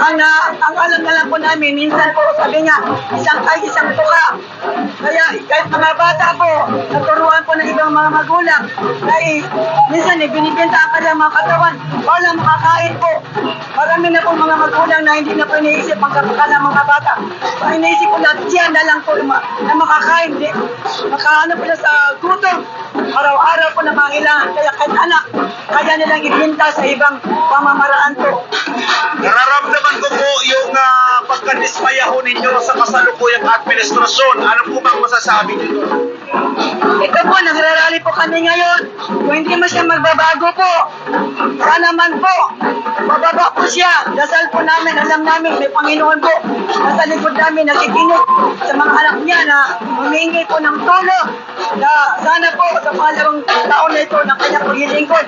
Ang alam na lang po namin, minsan po, sabi nga, isang tuka. Kaya kahit mga bata po, naturuan po ng ibang mga magulang, dahil minsan binibenta pa ng mga katawan, para makakain po. Marami na po mga magulang na hindi na po iniisip ang kapakanan ng mga bata. Ang iniisip po na siya na lang po na makakain. Makaano po na sa gutom. Araw-araw po na mangailangan. Kaya kahit anak, kaya nilang ibinta sa ibang pamamaraan po. Nararamdaman ko po yung pagkadismaya ho ninyo sa kasalukuyang administrasyon. Ano po bang masasabi niyo? Ito po, nagrarally po kami ngayon. Kung hindi mo siya magbabago po, sana man po, mababa po siya. Dasal po namin, alam namin, may Panginoon po. Nasa likod namin, nakikinig sa mga anak niya na humingi po ng tulong. Na sana po, sa pangalawang taon na ito, ng kanyang paglilingkod,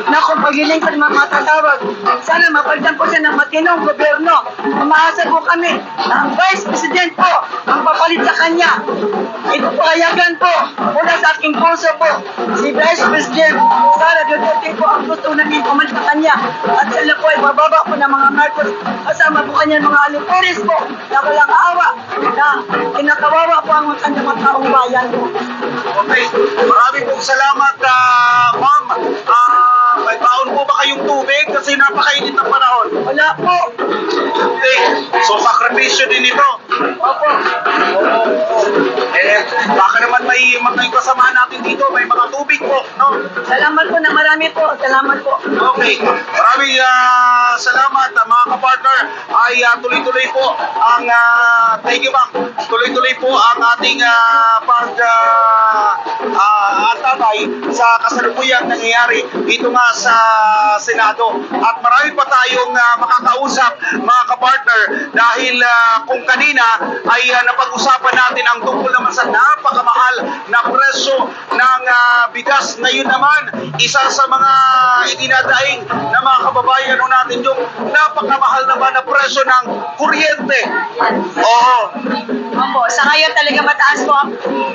na kung paglilingkod mga tatawag, sana mapagdan po siya ng matinong gobyerno. Umaasa po kami na ang Vice President po, ang papalit sa kanya. Ito po, hayagan po, mula sa aking puso po, si Vice President Sara Duterte po ang gusto namin pumalit sa kanya. At sila po ay bababa po ng mga Marcos, kasama po kanya mga alipuris po, na walang awa, na kinakawawa po ang kanyang mga taong bayan po. Okay, maraming pong salamat, ma'am. May baon po ba kayong tubig? Kasi napakainit ng panahon. Wala po. Okay, so sakripisyo din ito. Opo. Baka naman may mga kasama natin dito, may mga tubig po, no? Salamat po na marami po. Salamat po. Okay, maraming salamat mga kapartner. Ay tuloy-tuloy po ang thank you ma'am. Tuloy-tuloy po ang ating pag-atabay sa kasalukuyang nangyayari dito nga sa Senado. At marami pa tayong makakausap mga kapartner dahil kung kanina ay napag-usapan natin ang tungkol naman sa napakamahal na presyo ng bigas. Ngayon naman, isa sa mga idinadaing na mga kababayan natin yung napakamahal naman na presyo ng kuryente. Oo. Opo, sa ngayon talaga mataas po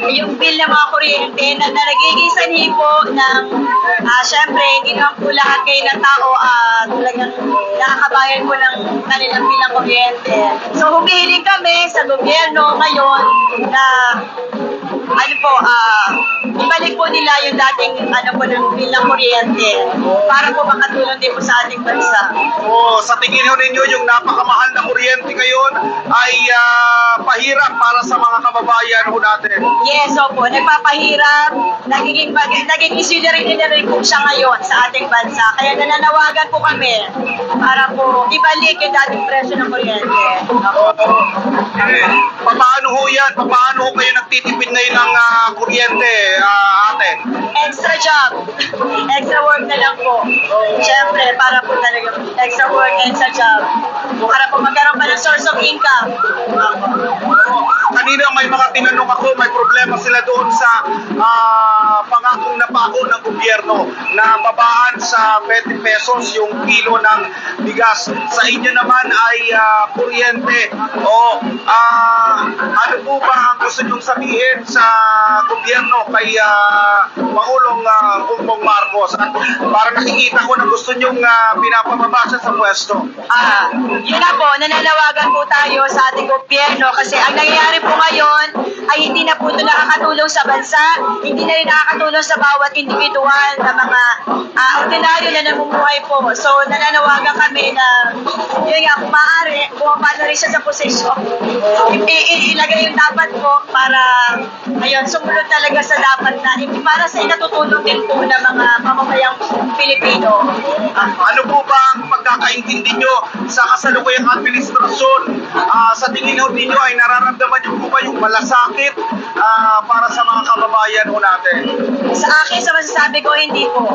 yung bill ng mga kuryente na nagiging sanhi po ng syempre hindi naman po lahat kayo ng tao talagang nakakabayan po ng kanilang bill ng kuryente. So humihiling kami sa gobyerno ngayon na ibalik po nila yung dating ng bill ng kuryente para po makatulong din po sa ating bansa. Sa tingin ninyo yung napakamahal na kuryente ngayon ay pahirap para sa mga kababayan natin? Yes, opo. Nagpapahirap. Naging issue na rin po siya ngayon sa ating bansa. Kaya nananawagan po kami para po ibalik yung dating presyo ng kuryente. Paano ho yan? Paano ho kayo nagtitipid ngayon ng kuryente, ate? Extra job. Extra work na lang po. Siyempre, para po talaga extra work, extra job. Para po magkaroon pa ng source of income. Kanina may mga tinanong ako, may problema sila doon sa pangakong napako ng gobyerno na babaan sa 20 pesos yung kilo ng bigas. Sa inyo naman ay kuryente. Ano po ba ang gusto nyong sabihin sa gobyerno kay Pangulong Bongbong Marcos? At parang nakikita ko na gusto nyong pinapababa siya sa pwesto. Yun na po, nananawagan po tayo sa ating gobyerno kasi ang nangyayari po ngayon ay hindi na po ito nakakatulong sa bansa, hindi na rin nakakatulong sa bawat individual na mga ordinaryo na namumuhay po. So, nananawagan kami na yun nga, kung maaari, bumaba na rin siya sa posisyon. Ilagay yung dapat po para, sumunod talaga sa dapat na, para sa inatutulong din po ng mga mamamayang Pilipino. Ano po ba ang pagkakaintindi nyo sa kasalukuyang administrasyon? Sa tingin ninyo ay nararamdaman nyo po ba yung malasakit para sa mga kababayan natin? Sa akin, sa masasabi ko, hindi po.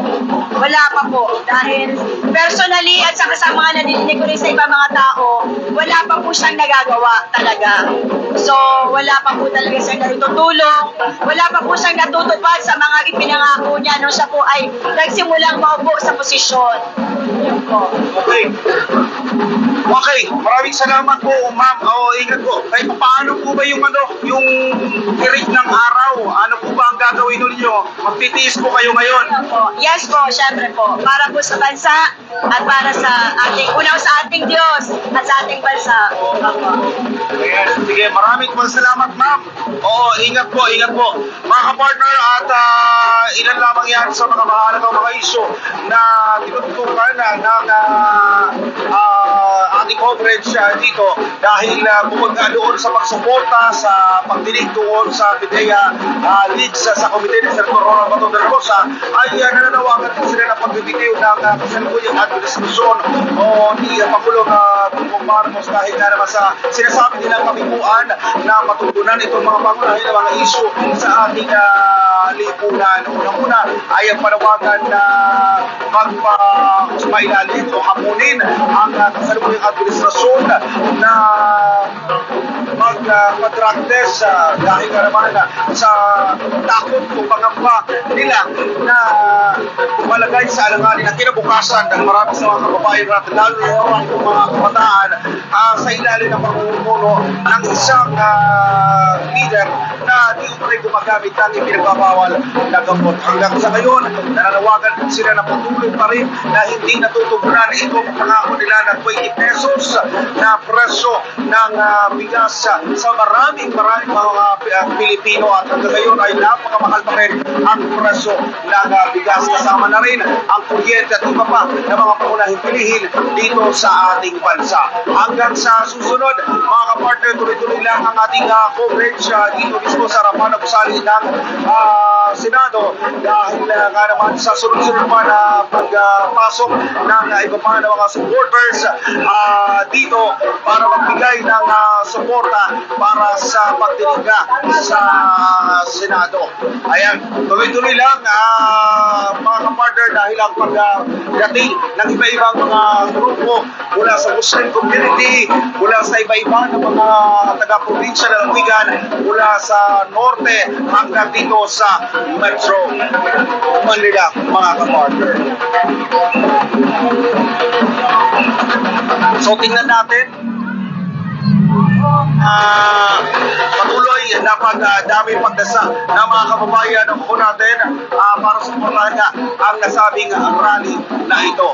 Wala pa po. Dahil personally at saka sa mga nadidinig ko rin sa ibang mga tao, wala pa po siyang nagagawa talaga. So, wala pa po talaga siyang natutulong. Wala pa po siyang natutupad sa mga ipinangako niya nung siya po ay nagsimulang maupo sa posisyon. Yun po. Okay. Okay, maraming salamat po, ma'am. Ingat po. Kahit paano po ba yung tirik ng araw? Ano po ba ang gagawin ninyo? Magtitiis po kayo ngayon. Yes po, syempre po. Para po sa bansa at para sa sa ating Diyos at sa ating bansa. Opo. Ayan, sige, maraming salamat, ma'am. Oo, ingat po, ingat po. Mga kapartner, at ilan lamang yan sa mga mahalagang mga isyu na tinututukan ng ating coverage dito dahil bukod nga doon sa pagsuporta sa pagdinig doon sa PIDEA leads sa Komite ni Senator Ronald Bato de la Rosa ay nananawagan din sila ng pagbibitiw ng kasalukuyang administrasyon o ni Pangulong Bongbong Marcos dahil nga naman sa sinasabi nilang kamiguan na matutunan itong mga pangunahin na mga isyu sa ating lipunan. Unang-una ay ang panawagan na magpailalim o hamunin ang kasalukuyang administrasyon na mag-drug test dahil nga naman sa takot o pangamba nila na malagay sa alanganin ang kinabukasan ng marami sa mga kababayan natin, lalo na itong mga kabataan sa ilalim ng pamumuno ng isang leader na di umano'y gumagamit ng ipinagbabawal na gamot. Hanggang sa ngayon, nananawagan din sila na patuloy pa rin na hindi natutugunan itong pangako nila ng 20 pesos na presyo ng bigas sa maraming mga Pilipino at hanggang ngayon ay napakamahal pa rin ang presyo ng bigas. Kasama na rin ang kuryente at iba pa na mga pangunahing pilihin dito sa ating bansa. Hanggang sa susunod, mga kapartner, tuloy-tuloy lang ang ating coverage dito mismo sa harapan ng gusali ng Senado dahil nga naman sa sunod-sunod pa na pagpasok ng iba pa na mga supporters dito para magbigay ng suporta para sa pagdinig sa Senado. Ayan, tuloy-tuloy lang mga kapartner dahil ang pagdating ng iba-ibang mga grupo mula sa Muslim community, mula sa iba-iba ng mga taga-probinsya ng Lalawigan, mula sa Norte hanggang dito sa Metro Manila, mga kapartner. So tingnan natin patuloy na pagdami pagdasa ng mga kababayan ng natin para suportahan nga ang nasabing rally na ito.